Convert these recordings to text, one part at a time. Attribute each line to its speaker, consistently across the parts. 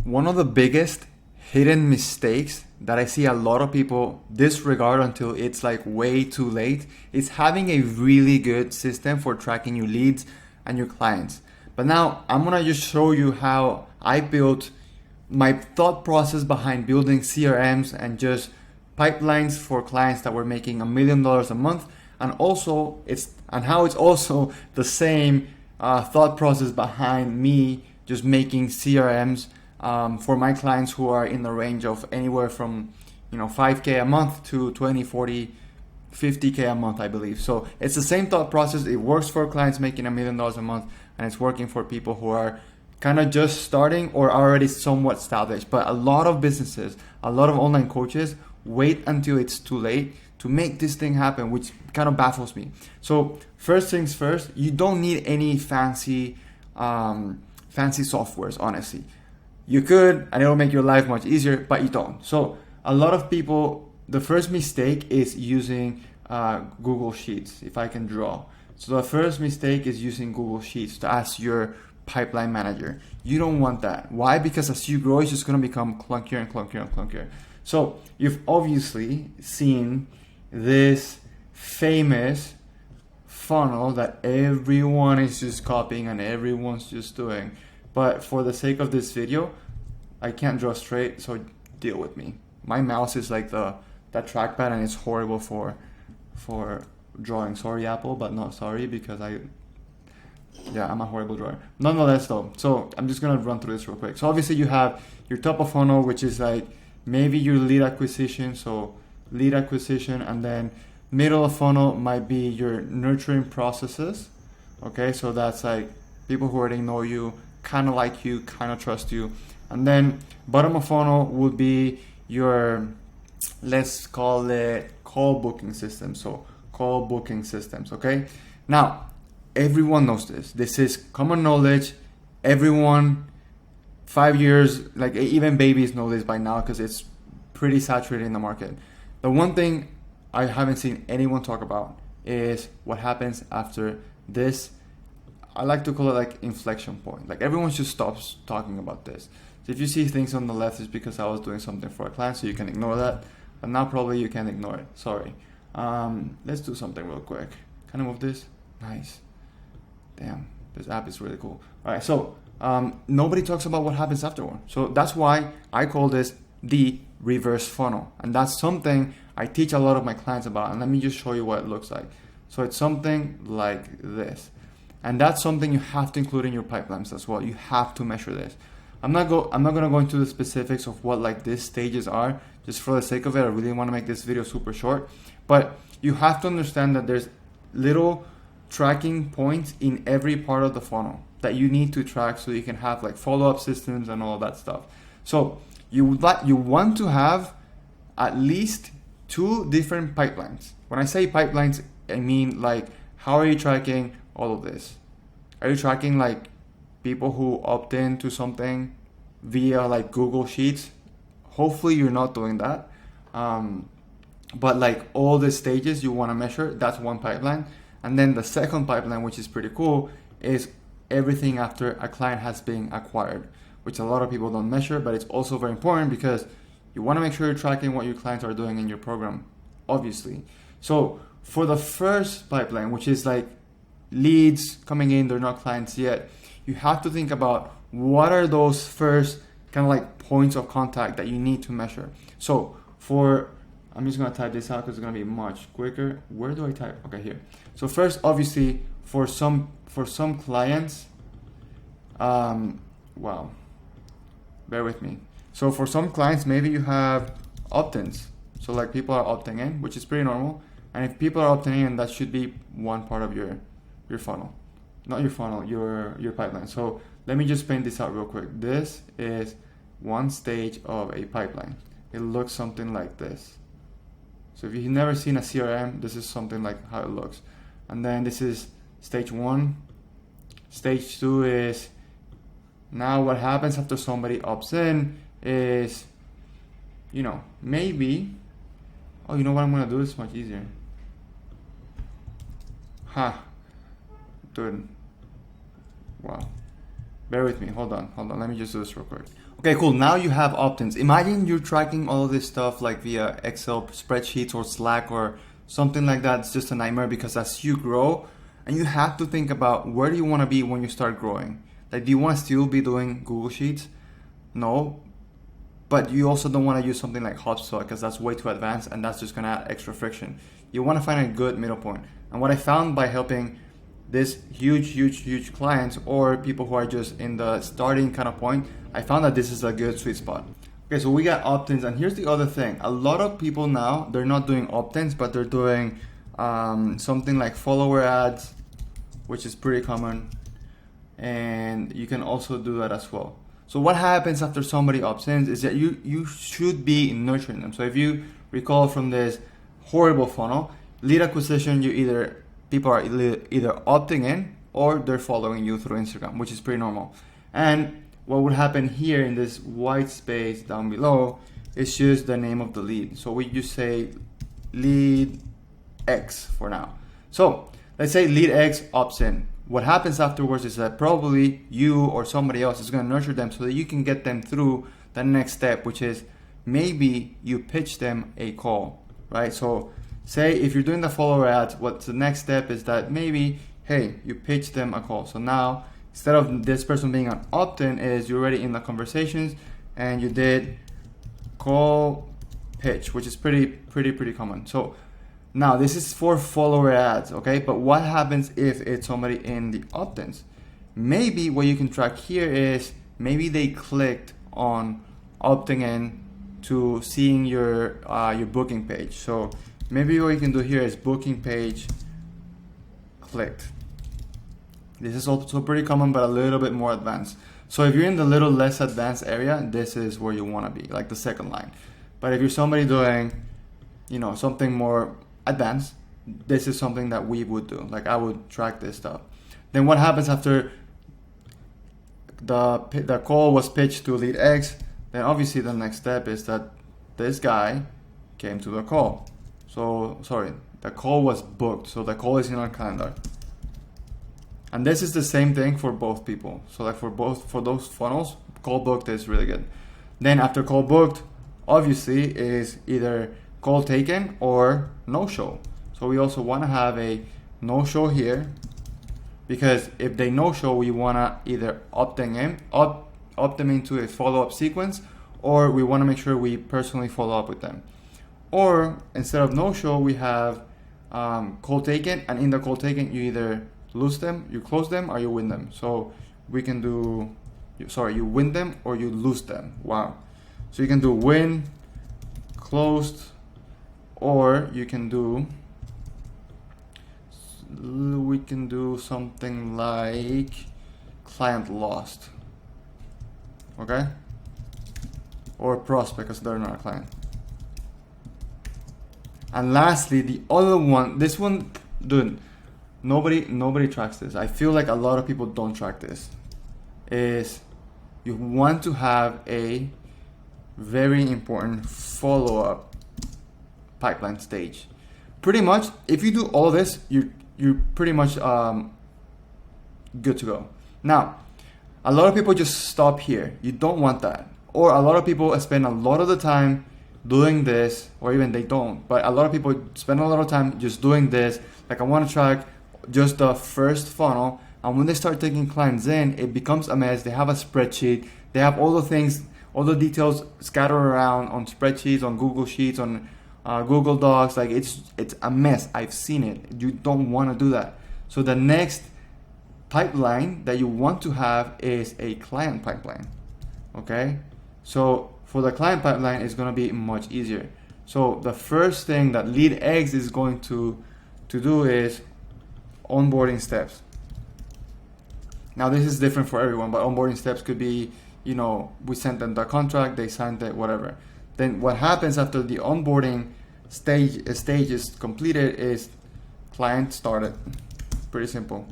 Speaker 1: one of the biggest hidden mistakes that I see a lot of people disregard until it's like way too late is having a really good system for tracking your leads and your clients. But now I'm gonna just show you how I built my thought process behind building CRMs and just pipelines for clients that were making $1 million a month, and how it's also the same thought process behind me just making CRMs for my clients who are in the range of anywhere from 5K a month to 20, 40, 50K a month, I believe. So it's the same thought process. It works for clients making $1 million a month, and it's working for people who are kind of just starting or already somewhat established. But a lot of businesses, a lot of online coaches wait until it's too late to make this thing happen, which kind of baffles me. So first things first, you don't need any fancy softwares, honestly. You could, and it'll make your life much easier, but you don't. So a lot of people, the first mistake is using Google Sheets, if I can draw. So the first mistake is using Google Sheets as your pipeline manager. You don't want that. Why? Because as you grow, it's just going to become clunkier and clunkier and clunkier. So you've obviously seen this famous funnel that everyone is just copying and everyone's just doing. But for the sake of this video, I can't draw straight, so deal with me. My mouse is like that trackpad, and it's horrible for drawing. Sorry, Apple, but not sorry, because I'm a horrible drawer. Nonetheless, though, so I'm just gonna run through this real quick. So obviously you have your top of funnel, which is like maybe your lead acquisition. So lead acquisition, and then middle of funnel might be your nurturing processes. Okay, so that's like people who already know you, kind of like you, kind of trust you. And then bottom of funnel would be your, let's call it call booking system. So call booking systems, okay? Now, everyone knows this. This is common knowledge. Everyone, 5 years, like even babies know this by now because it's pretty saturated in the market. The one thing I haven't seen anyone talk about is what happens after this. I like to call it like inflection point. Like everyone just stops talking about this. So if you see things on the left, it's because I was doing something for a client, so you can ignore that. But now probably you can ignore it. Sorry. Let's do something real quick. Can I move this? Nice. Damn, this app is really cool. All right, so nobody talks about what happens afterward. So that's why I call this the reverse funnel. And that's something I teach a lot of my clients about. And let me just show you what it looks like. So it's something like this. And that's something you have to include in your pipelines as well. You have to measure this. I'm not gonna go into the specifics of what like these stages are. Just for the sake of it, I really want to make this video super short. But you have to understand that there's little tracking points in every part of the funnel that you need to track so you can have like follow-up systems and all that stuff. So you want to have at least 2 different pipelines. When I say pipelines, I mean like how are you tracking all of this? Are you tracking like people who opt in to something via like Google Sheets? Hopefully you're not doing that. But like all the stages you want to measure, that's one pipeline. And then the second pipeline, which is pretty cool, is everything after a client has been acquired, which a lot of people don't measure, but it's also very important because you want to make sure you're tracking what your clients are doing in your program, obviously. So for the first pipeline, which is like leads coming in, they're not clients yet, you have to think about what are those first kind of like points of contact that you need to measure. So I'm just going to type this out because it's going to be much quicker. Where do I type? Okay, here. So first, obviously, for some clients, wow, bear with me. So for some clients, maybe you have opt-ins. So like people are opting in, which is pretty normal. And if people are opting in, that should be one part of your funnel. Not your funnel, your pipeline. So let me just paint this out real quick. This is one stage of a pipeline. It looks something like this. So if you've never seen a CRM, this is something like how it looks. And then this is stage 1. Stage 2 is now what happens after somebody opts in is, maybe, you know what I'm gonna do? It's much easier. Dude. Wow. Bear with me. Hold on. Let me just do this real quick. Okay, cool. Now you have opt-ins. Imagine you're tracking all of this stuff like via Excel spreadsheets or Slack or something like that. It's just a nightmare because as you grow, and you have to think about where do you want to be when you start growing. Like, do you want to still be doing Google Sheets? No. But you also don't want to use something like HubSpot because that's way too advanced and that's just going to add extra friction. You want to find a good middle point. And what I found by helping this huge clients or people who are just in the starting kind of point, I found that this is a good sweet spot. Okay, so we got opt-ins, and here's the other thing. A lot of people now, they're not doing opt-ins, but they're doing something like follower ads, which is pretty common, and you can also do that as well. So what happens after somebody opts in is that you should be nurturing them. So if you recall from this horrible funnel, lead acquisition, people are either opting in or they're following you through Instagram, which is pretty normal. And what would happen here in this white space down below is just the name of the lead. So we just say lead X for now. So let's say lead X opts in. What happens afterwards is that probably you or somebody else is going to nurture them so that you can get them through the next step, which is maybe you pitch them a call, right? So say if you're doing the follower ads, what's the next step is that maybe, hey, you pitch them a call. So now instead of this person being an opt-in, is you're already in the conversations and you did call pitch, which is pretty common. So now this is for follower ads, okay? But what happens if it's somebody in the opt-ins? Maybe what you can track here is maybe they clicked on opting in to seeing your booking page. So maybe what you can do here is booking page clicked. This is also pretty common, but a little bit more advanced. So if you're in the little less advanced area, this is where you want to be, like the second line. But if you're somebody doing, something more advanced, this is something that we would do. Like I would track this stuff. Then what happens after the call was pitched to lead X? Then obviously the next step is that this guy came to the call. So sorry, the call was booked. So the call is in our calendar. And this is the same thing for both people. So like for those funnels, call booked is really good. Then after call booked, obviously is either call taken or no show. So we also want to have a no show here, because if they no show, we want to either opt them into a follow-up sequence, or we want to make sure we personally follow up with them. Or instead of no show, we have call taken, and in the call taken, you either lose them, you close them, or you win them. So we can do, you win them or you lose them. Wow. So you can do win, closed, or we can do something like client lost, okay, or prospect because they're not a client. And lastly, the other one, this one, dude, nobody tracks this. I feel like a lot of people don't track this. Is you want to have a very important follow-up pipeline stage. Pretty much, if you do all this, you're pretty much good to go. Now, a lot of people just stop here. You don't want that. Or a lot of people spend a lot of the time doing this, or even they don't, but a lot of people spend a lot of time just doing this. Like, I want to track just the first funnel, and when they start taking clients in, it becomes a mess. They have a spreadsheet. They have all the things, all the details scattered around on spreadsheets, on Google Sheets, on Google Docs. Like it's a mess. I've seen it. You don't want to do that. So the next pipeline that you want to have is a client pipeline. Okay, so for the client pipeline, it's going to be much easier. So the first thing that lead X is going to do is onboarding steps. Now this is different for everyone, but onboarding steps could be, we sent them the contract, they signed it, whatever. Then what happens after the onboarding stage is completed is client started. Pretty simple.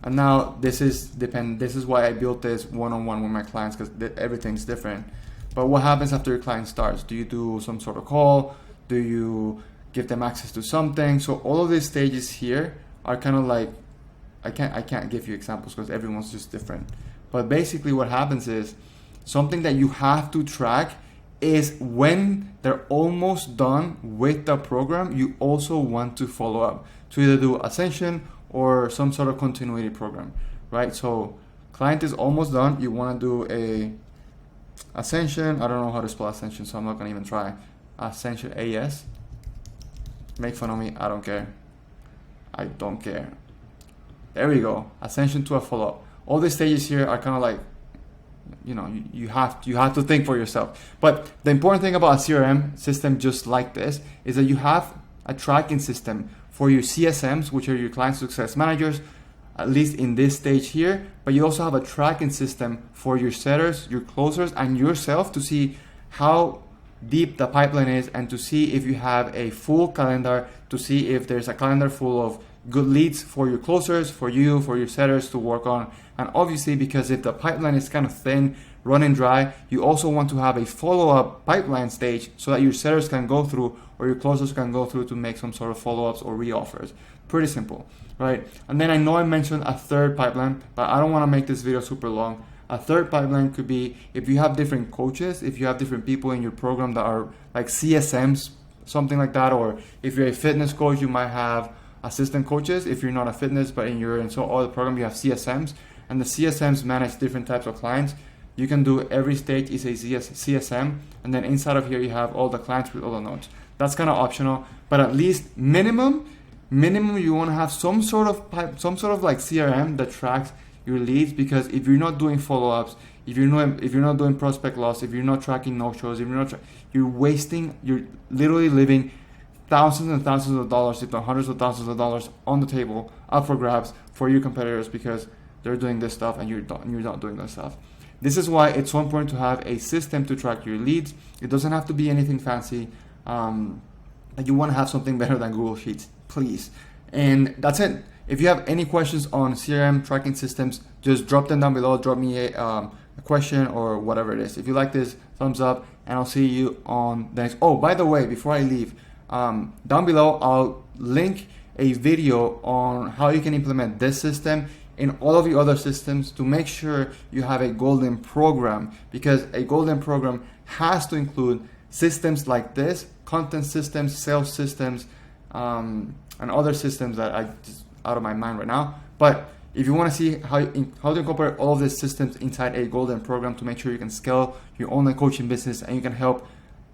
Speaker 1: And now this is why I built this one-on-one with my clients, because everything's different. But what happens after your client starts? Do you do some sort of call? Do you give them access to something? So all of these stages here are kind of like, I can't give you examples because everyone's just different. But basically what happens is something that you have to track is when they're almost done with the program, you also want to follow up to either do ascension or some sort of continuity program, right? So client is almost done. You want to do a ascension. I don't know how to spell ascension, so I'm not gonna even try. Ascension, AS. Make fun of me. I don't care. I don't care. There we go. Ascension to a follow-up. All the stages here are kind of like, you know, you have to think for yourself. But the important thing about a CRM system just like this is that you have a tracking system for your CSMs, which are your client success managers, at least in this stage here. But you also have a tracking system for your setters, your closers, and yourself to see how deep the pipeline is, and to see if you have a full calendar, to see if there's a calendar full of good leads for your closers, for you, for your setters to work on. And obviously, because if the pipeline is kind of thin, running dry, you also want to have a follow-up pipeline stage so that your setters can go through or your closers can go through to make some sort of follow-ups or re-offers. Pretty simple, right? And then I know I mentioned a third pipeline, but I don't want to make this video super long. A third pipeline could be if you have different coaches, if you have different people in your program that are like CSMs, something like that, or if you're a fitness coach, you might have assistant coaches. If you're not a fitness, but in your other program, you have CSMs, and the CSMs manage different types of clients. You can do every stage is a CSM, and then inside of here you have all the clients with all the notes. That's kind of optional, but at least minimum you want to have some sort of like CRM that tracks your leads, because if you're not doing follow-ups, if you're not doing prospect loss, if you're not tracking no-shows, you're literally leaving thousands and thousands of dollars, if not hundreds of thousands of dollars on the table up for grabs for your competitors, because they're doing this stuff and you're not doing this stuff. This is why it's so important to have a system to track your leads. It doesn't have to be anything fancy. You want to have something better than Google Sheets, please. And that's it. If you have any questions on CRM tracking systems, just drop them down below. Drop me a question or whatever it is. If you like this, thumbs up, and I'll see you on the next. Oh, by the way, before I leave, down below I'll link a video on how you can implement this system in all of your other systems to make sure you have a golden program, because a golden program has to include systems like this, content systems, sales systems, and other systems that I just out of my mind right now. But if you want to see how to incorporate all of these systems inside a golden program to make sure you can scale your online coaching business and you can help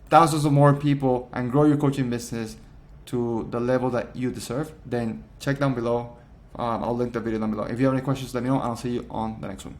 Speaker 1: thousands of more people and grow your coaching business to the level that you deserve, then check down below. I'll link the video down below. If you have any questions, let me know, and I'll see you on the next one.